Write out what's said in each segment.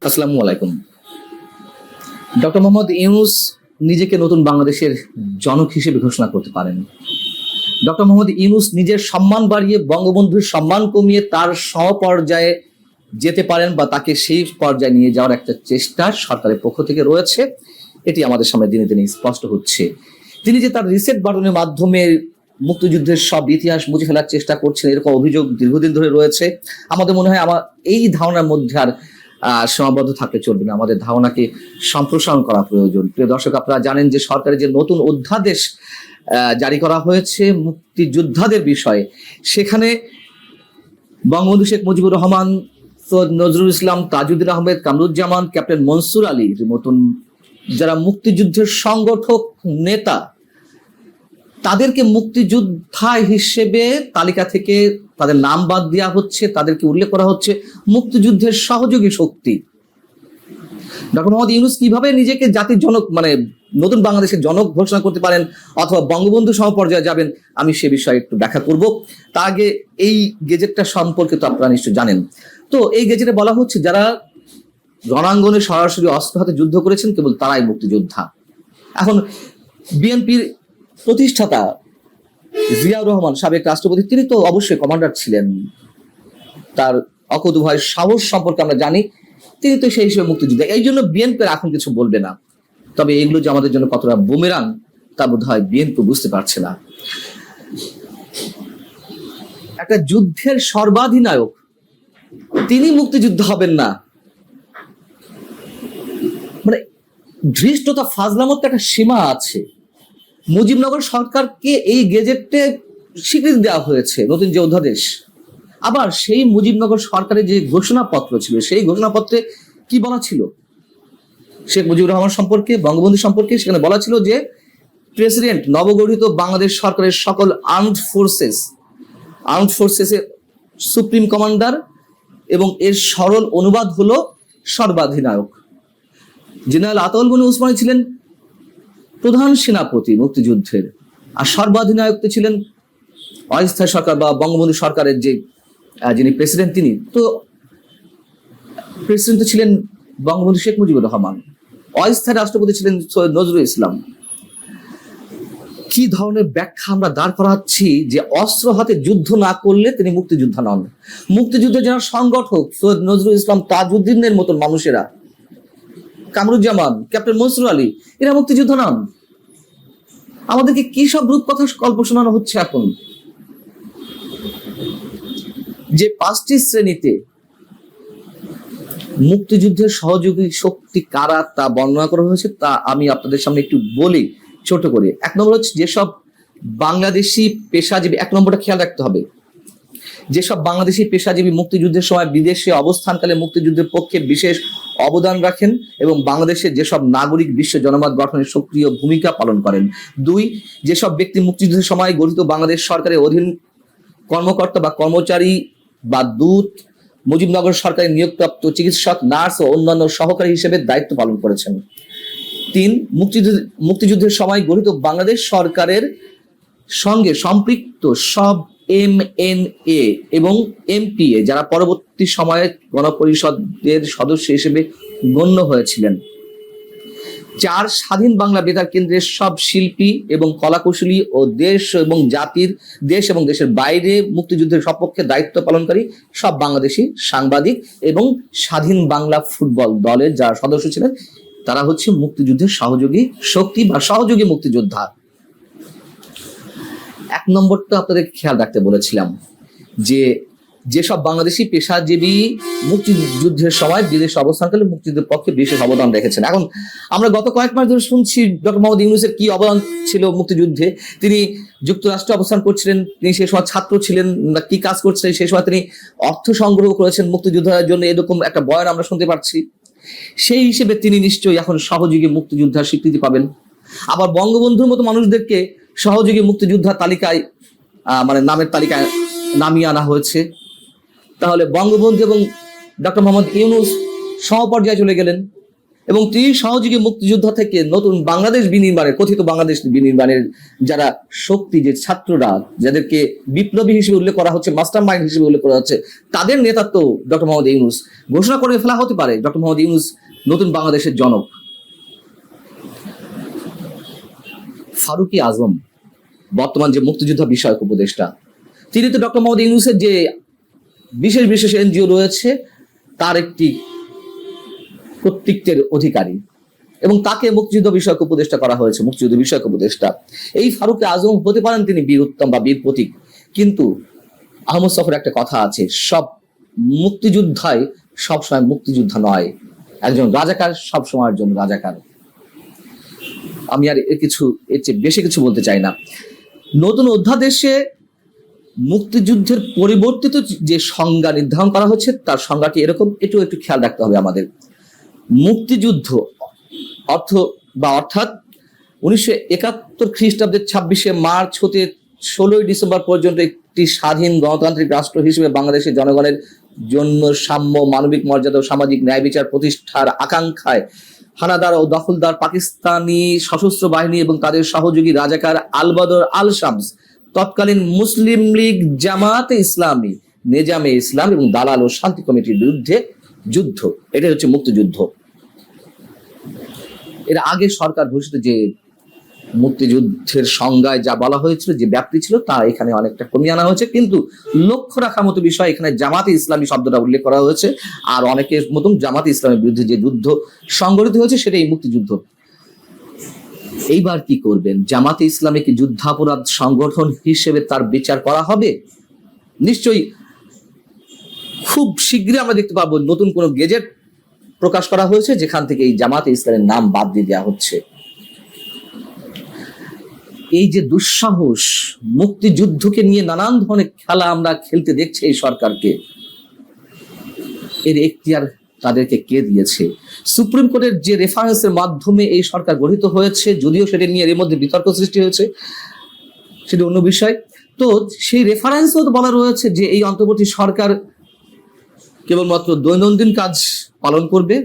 আসসালামু আলাইকুম। ডক্টর মোহাম্মদ ইউনূস নিজেকে নতুন বাংলাদেশের জনক হিসেবে ঘোষণা করতে পারেন। ডক্টর মোহাম্মদ ইউনূস নিজের সম্মান বাড়িয়ে বঙ্গবন্ধুর সম্মান কমিয়ে তার সমপর্যায়ে যেতে পারেন বা তাকে সেই পর্যায়ে নিয়ে যাওয়ার একটা চেষ্টা সরকারের পক্ষ থেকে রয়েছে। এটি আমাদের সামনে দিনে দিনে স্পষ্ট হচ্ছে। তিনি যে তার রিসেট বাটনের মাধ্যমে মুক্তিযুদ্ধের সব ইতিহাস মুছে ফেলার চেষ্টা করছেন, এরকম অভিযোগ দীর্ঘদিন ধরে রয়েছে। আমাদের মনে হয় আমার এই ধারণার মধ্যে আর সীমাবদ্ধ থাকলে চলবে না, আমাদের ধারণাকে সম্প্রসারণ করা প্রয়োজন। প্রিয় দর্শক, আপনারা জানেন যে সরকারের যে নতুন অধ্যাদেশ জারি করা হয়েছে মুক্তিযোদ্ধাদের বিষয়ে, সেখানে বঙ্গবন্ধু শেখ মুজিবুর রহমান, সৈয়দ নজরুল ইসলাম, তাজউদ্দিন আহমেদ, কামরুজ্জামান, ক্যাপ্টেন মনসুর আলীর মতন যারা মুক্তিযুদ্ধের সংগঠক নেতা, তাদেরকে মুক্তিযোদ্ধা হিসেবে তালিকা থেকে তাদের নাম বাদ দেওয়া হচ্ছে, তাদেরকে উল্লেখ করা হচ্ছে মুক্তিযুদ্ধের সহযোগী শক্তি। ডক্টর মোহাম্মদ ইউনূস কিভাবে নিজেকে জাতির জনক নতুন বাংলাদেশের জনক ঘোষণা করতে পারেন অথবা বঙ্গবন্ধু সমপর্যায়ে যাবেন, আমি সে বিষয়ে একটু ব্যাখ্যা করব। তার আগে এই গেজেটটা সম্পর্কে তো আপনারা নিশ্চয় জানেন। তো এই গেজেটে বলা হচ্ছে যারা রণাঙ্গনে সরাসরি অস্ত্র হাতে যুদ্ধ করেছেন কেবল তারাই মুক্তিযোদ্ধা। এখন বিএনপির প্রতিষ্ঠাতা জিয়াউর রহমান, সাবেক রাষ্ট্রপতি, তিনি তো অবশ্যই কমান্ডার ছিলেন, তার অকুতোভয় সাহস সম্পর্কে আমরা জানি, তিনি তো সেই হিসেবে মুক্তিযোদ্ধা। এই জন্য বিএনপি এখন কিছু বলবে না। তবে এগুলো যে আমাদের জন্য কতটা বুমেরাং তা বোধ হয় বিএনপি বুঝতে পারছে না। একটা যুদ্ধের সর্বাধিনায়ক তিনি মুক্তিযুদ্ধ হবেন না, ধৃষ্টতা ফাজলামত একটা সীমা আছে। মুজিবনগর সরকারকে এই গেজেটে স্বীকৃতি দেওয়া হয়েছে, নতুন যে অধ্যাদেশ। আবার সেই মুজিবনগর সরকারের যে ঘোষণাপত্র ছিল, সেই ঘোষণাপত্রে কি বলা ছিল শেখ মুজিবুর রহমান সম্পর্কে, বঙ্গবন্ধু সম্পর্কে? সেখানে বলা ছিল যে প্রেসিডেন্ট নবগঠিত বাংলাদেশ সরকারের সকল আর্মড ফোর্সেসের সুপ্রিম কমান্ডার, এবং এর সরল অনুবাদ হলো সর্বাধিনায়ক। জেনারেল আতাউল গনি উসমানী ছিলেন প্রধান সেনাপতি মুক্তিযুদ্ধের, আর সর্বাধিনায়ক ছিলেন অস্থায়ী সরকার বা বঙ্গবন্ধু সরকারের যে যিনি প্রেসিডেন্ট, তিনি তো প্রেসিডেন্ট ছিলেন বঙ্গবন্ধু শেখ মুজিবুর রহমান, অস্থায়ী রাষ্ট্রপতি ছিলেন সৈয়দ নজরুল ইসলাম। কি ধরনের ব্যাখ্যা আমরা দাঁড় করাচ্ছি যে অস্ত্র হাতে যুদ্ধ না করলে তিনি মুক্তিযোদ্ধা নন? মুক্তিযুদ্ধের যারা সংগঠক সৈয়দ নজরুল ইসলাম, তাজউদ্দিনের মতন মানুষেরা, কামরুজ্জামান, ক্যাপ্টেন মনসুর আলী, এরা মুক্তিযোদ্ধা নন। আমাদেরকে কি সব রূপকথা গল্প শোনানো হচ্ছে এখন? যে 5টি শ্রেণীতে মুক্তিযুদ্ধের সহযোগী শক্তি কারা তা বর্ণনা করা হয়েছে, তা আমি আপনাদের সামনে একটু বলি ছোট করে। 1 নম্বর হচ্ছে যেসব বাংলাদেশি পেশাজীবী, 1 নম্বরটা খেয়াল রাখতে হবে, যেসব বাংলাদেশি পেশাজীবী মুক্তিযুদ্ধের সময় বিদেশে অবস্থানকালে মুক্তিযুদ্ধের পক্ষে বিশেষ অবদান রাখেন এবং বাংলাদেশের যেসব নাগরিক বিশ্ব জনমত গঠনের সক্রিয় ভূমিকা পালন করেন। 2, যেসব ব্যক্তি মুক্তিযুদ্ধের সময় গঠিত বাংলাদেশ সরকারের অধীন কর্মকর্তা বা কর্মচারী বা দূত, মুজিবনগর সরকারের নিয়োগপ্রাপ্ত চিকিৎসক, নার্স ও অন্যান্য সহকারী হিসেবে দায়িত্ব পালন করেছেন। 3, মুক্তিযুদ্ধের সময় গঠিত বাংলাদেশ সরকারের সঙ্গে সম্পৃক্ত সব MNA এবং MPA যারা পরবর্তী সময়ে গণপরিষদের সদস্য হিসেবে গণ্য হয়েছিলেন। 4, স্বাধীন বাংলা বেতার কেন্দ্রের সব শিল্পী এবং কলাকুশলী ও দেশ এবং দেশের বাইরে মুক্তিযুদ্ধের সপক্ষে দায়িত্ব পালনকারী সব বাংলাদেশি সাংবাদিক এবং স্বাধীন বাংলা ফুটবল দলের যারা সদস্য ছিলেন, তারা হচ্ছে মুক্তিযুদ্ধের সহযোগী শক্তি বা সহযোগী মুক্তিযোদ্ধা। 1 নম্বরটা আপনাদের খেয়াল রাখতে বলেছিলাম, যে যেসব বাংলাদেশি পেশাজীবী মুক্তিযুদ্ধের সময় বিদেশে অবস্থানকালে মুক্তিযুদ্ধের পক্ষে বিশেষ অবদান রেখেছেন। এখন আমরা গত কয়েক মাস ধরে শুনছি ডক্টর মোহাম্মদ ইউনূসের কি অবদান ছিল মুক্তিযুদ্ধে। তিনি যুক্তরাষ্ট্রে অবস্থান করছিলেন, তিনি সেই সময় ছাত্র ছিলেন, কি কাজ করছিলেন, সেই সময় তিনি অর্থ সংগ্রহ করেছেন মুক্তিযোদ্ধার জন্য, এরকম একটা বয়ান আমরা শুনতে পাচ্ছি। সেই হিসেবে তিনি নিশ্চয়ই এখন সহযোগী মুক্তিযোদ্ধার স্বীকৃতি পাবেন। আবার বঙ্গবন্ধুর মতো মানুষদেরকে সহযোগী মুক্তিযোদ্ধা তালিকায় নামের তালিকায় নামিয়ে আনা হয়েছে। তাহলে বঙ্গবন্ধু এবং ডক্টর মোহাম্মদ ইউনূস সমপর্যায়ে চলে গেলেন এবং তিনি সহযোগী মুক্তিযোদ্ধা থেকে নতুন বাংলাদেশ বিনির্মাণের, কথিত বাংলাদেশ বিনির্মাণের যারা শক্তি, যে ছাত্ররা যাদেরকে বিপ্লবী হিসেবে উল্লেখ করা হচ্ছে, মাস্টার মাইন্ড হিসেবে উল্লেখ করা হচ্ছে, তাদের নেতৃত্ব ডক্টর মোহাম্মদ ইউনূস ঘোষণা করে ফেলা হতে পারে ডক্টর মোহাম্মদ ইউনূস নতুন বাংলাদেশের জনক। ফারুকী আজম বর্তমান যে মুক্তিযোদ্ধা বিষয়ক উপদেষ্টা, তিনি তো ডক্টর মোহাম্মদ ইউনূসের যে বিশেষ বিশেষ এনজিও রয়েছে তার একটি কর্তৃত্বের অধিকারী, এবং তাকে মুক্তিযুদ্ধ বিষয়ক উপদেষ্টা করা হয়েছে, মুক্তিযুদ্ধ বিষয়ক উপদেষ্টা। এই ফারুকী আজম হতে পারেন তিনি বীর উত্তম বা বীর প্রতীক, কিন্তু আহমদ সফর একটা কথা আছে, সব মুক্তিযোদ্ধাই সবসময় মুক্তিযোদ্ধা নয়, একজন রাজাকার সব সময়ের জন্য রাজাকার। আমি আর এর চেয়ে বেশি কিছু বলতে চাই না। নতুন অধ্যাদেশে মুক্তিযুদ্ধের পরিবর্তিত যে সংজ্ঞা নির্ধারণ করা হচ্ছে তার সংজ্ঞাটি এরকম, এটাও একটু খেয়াল রাখতে হবে আমাদের। মুক্তিযুদ্ধ অর্থাৎ 1971 খ্রিস্টাব্দের 26শে মার্চ হতে 16ই ডিসেম্বর পর্যন্ত একটি স্বাধীন গণতান্ত্রিক রাষ্ট্র হিসেবে বাংলাদেশের জনগণের জন্য সাম্য, মানবিক মর্যাদা ও সামাজিক ন্যায় বিচার প্রতিষ্ঠার আকাঙ্ক্ষায় হানাদার ও দখলদার পাকিস্তানি সশস্ত্র বাহিনী এবং তাদের সহযোগী রাজাকার আল বদর আল শামস, তৎকালীন মুসলিম লীগ, জামায়াতে ইসলামী, নেজামে ইসলাম এবং দালাল ও শান্তি কমিটির বিরুদ্ধে যুদ্ধ, এটাই হচ্ছে মুক্তিযুদ্ধ। এর আগে সরকার ঘোষিত যে মুক্তিযুদ্ধের সংজ্ঞায় যা বলা হয়েছিল, যে ব্যাপ্তি ছিল, তা এখানে অনেকটা কমিয়ে আনা হয়েছে, কিন্তু লক্ষ্য রাখার মতো বিষয় এখানে জামাতে ইসলামী শব্দটা উল্লেখ করা হয়েছে, আর অনেকের মতন জামাতে ইসলামের বিরুদ্ধে যে যুদ্ধ সংগঠিত হয়েছে সেটাই মুক্তিযুদ্ধ। এইবার কি করবেন? জামাতে ইসলামী কি যুদ্ধাপরাধ সংগঠন হিসেবে তার বিচার করা হবে? নিশ্চয়ই খুব শীঘ্রই আমরা দেখতে পাবো নতুন কোন গেজেট প্রকাশ করা হয়েছে যেখান থেকে এই জামাতে ইসলামের নাম বাদ দিয়ে দেওয়া হচ্ছে। এই যে দুঃসাহস, মুক্তিযুদ্ধকে নিয়ে নানান ধরনের খেলা আমরা খেলতে দেখছি এই সরকারকে, এর এখতিয়ার তাদেরকে কে দিয়েছে? সুপ্রিম কোর্টের যে রেফারেন্সের মাধ্যমে এই সরকার গঠিত হয়েছে, যদিও সেটা নিয়ে এর মধ্যে বিতর্ক সৃষ্টি হয়েছে, সেটা অন্য বিষয়। তো সেই রেফারেন্সও তো বলা রয়েছে যে এই অন্তর্বর্তী সরকার কেবলমাত্র দৈনন্দিন কাজ পালন করবে।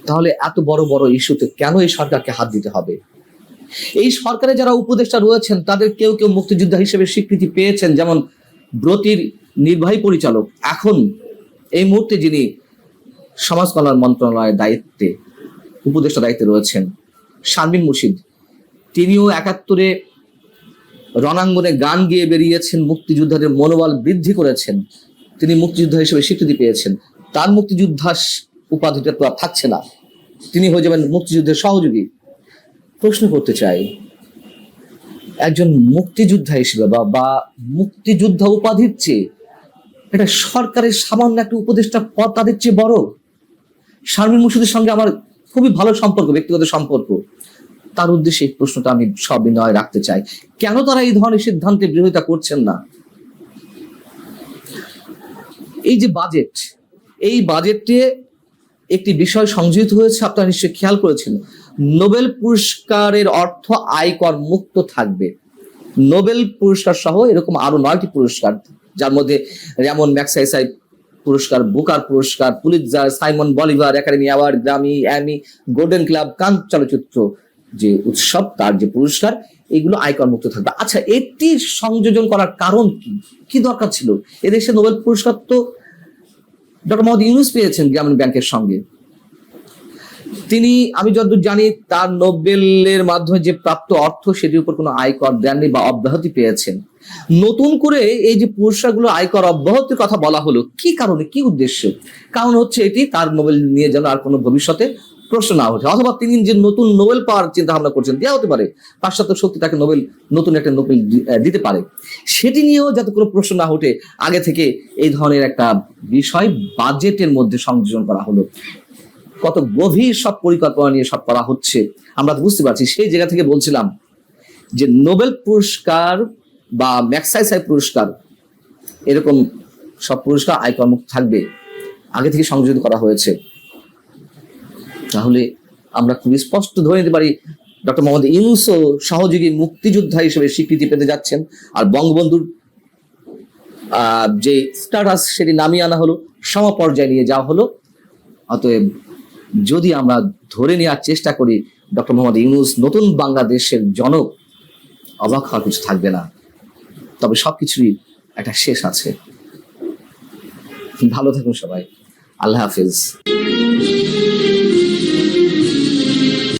তাহলে এত বড় বড় ইস্যুতে কেন এই সরকারকে হাত দিতে হবে? এই সরকারে যারা উপদেষ্টা রয়েছেন তাদের কেউ কেউ মুক্তিযোদ্ধা হিসেবে স্বীকৃতি পেয়েছেন, যেমন ব্রতির নির্বাহী পরিচালক, এখন এই মুহূর্তে যিনি সমাজ কল্যাণ মন্ত্রণালয়ের দায়িত্বে, উপদেষ্টা দায়িত্বে রয়েছেন, শারমিন মুর্শিদ, তিনিও 71-এ রণাঙ্গনে গান গেয়ে বেরিয়েছেন, মুক্তিযোদ্ধাদের মনোবল বৃদ্ধি করেছেন, তিনি মুক্তিযোদ্ধা হিসেবে স্বীকৃতি পেয়েছেন। তার মুক্তিযোদ্ধা উপাধিটা তো আর থাকছে না, তিনি হয়ে যাবেন মুক্তিযুদ্ধের সহযোগী। প্রশ্ন করতে চাই, একজন মুক্তিযোদ্ধা হিসেবে বা মুক্তিযোদ্ধা উপাধির চেয়ে এটা সরকারের সামান্য একটা উপদেষ্টা পদ তাদের চেয়ে বড়। শারমিন মুর্শিদের সঙ্গে আমার খুবই ভালো সম্পর্ক, ব্যক্তিগত সম্পর্ক। তার উদ্দেশ্যে এই প্রশ্নটা আমি সবিনয় রাখতে চাই, কেন তারা এই ধরনের সিদ্ধান্তে বিরোধিতা করছেন না? এই যে বাজেট, এই বাজেটে একটি বিষয় সংযোজিত হয়েছে, আপনারা নিশ্চয়ই খেয়াল করেছেন, নোবেল পুরস্কারের অর্থ আয়কর মুক্ত থাকবে। নোবেল পুরস্কার সহ এরকম আরো 9টি পুরস্কার, যার মধ্যে র্যামন ম্যাগসাইসে পুরস্কার, বুকার পুরস্কার, Pulitzer, Simon Bolivar academy award, Grammy, Emmy, golden globe, Cannes চলচ্চিত্র যে উৎসব তার যে পুরস্কার, এগুলো আয়কর মুক্ত থাকবে। আচ্ছা, এটি সংযোজন করার কারণ কি দরকার ছিল? এদেশে নোবেল পুরস্কার তো ডক্টর মোহাম্মদ ইউনূস পেয়েছেন গ্রামীণ ব্যাংকের সঙ্গে। তিনি, আমি যতদূর জানি, তার নোবেলের মাধ্যমে যে প্রাপ্ত অর্থ সেটির উপর কোনো আয়কর দেননি বা অব্যাহতি পেয়েছেন। নতুন করে এই যে পুরস্কারগুলো আয়কর অব্যাহতির কথা বলা হলো, কি কারণে, কি উদ্দেশ্য? কারণ হচ্ছে এটি তার নোবেল নিয়ে যেন আর কোনো ভবিষ্যতে প্রশ্ন না ওঠে, অথবা তিনি যে নতুন নোবেল পাওয়ার চিন্তা ভাবনা করছেন, দেওয়া হতে পারে, পাশ্চাত্য শক্তি তাকে নোবেল, নতুন একটা নোবেল দিতে পারে, সেটি নিয়েও যাতে কোনো প্রশ্ন না ওঠে, আগে থেকে এই ধরনের একটা বিষয় বাজেটের মধ্যে সংযোজন করা হলো। কত গভীর সব পরিকল্পনা নিয়ে সব করা হচ্ছে আমরা বুঝতে পারছি। সেই জায়গা থেকে বলছিলাম যে নোবেল পুরস্কার বা ম্যাগসাইসে পুরস্কার, এরকম সব পুরস্কার আয়কর মুক্ত থাকবে, আগে থেকে সংযোজিত করা হয়েছে। তাহলে আমরা খুবই স্পষ্ট ধরে নিতে পারি ডক্টর মোহাম্মদ ইউনূসও সহযোগী মুক্তিযোদ্ধা হিসেবে স্বীকৃতি পেতে যাচ্ছেন, আর বঙ্গবন্ধুর যে স্ট্যাটাস সেটি নামিয়ে আনা হলো, সমপর্যায়ে নিয়ে যাওয়া হলো। অতএব যদি আমরা ধরে নেওয়ার চেষ্টা করি ডক্টর মোহাম্মদ ইউনূস নতুন বাংলাদেশের জনক, অবাক হওয়ার কিছু থাকবে না। তবে সবকিছুরই একটা শেষ আছে। ভালো থাকুন সবাই, আল্লাহ হাফিজ।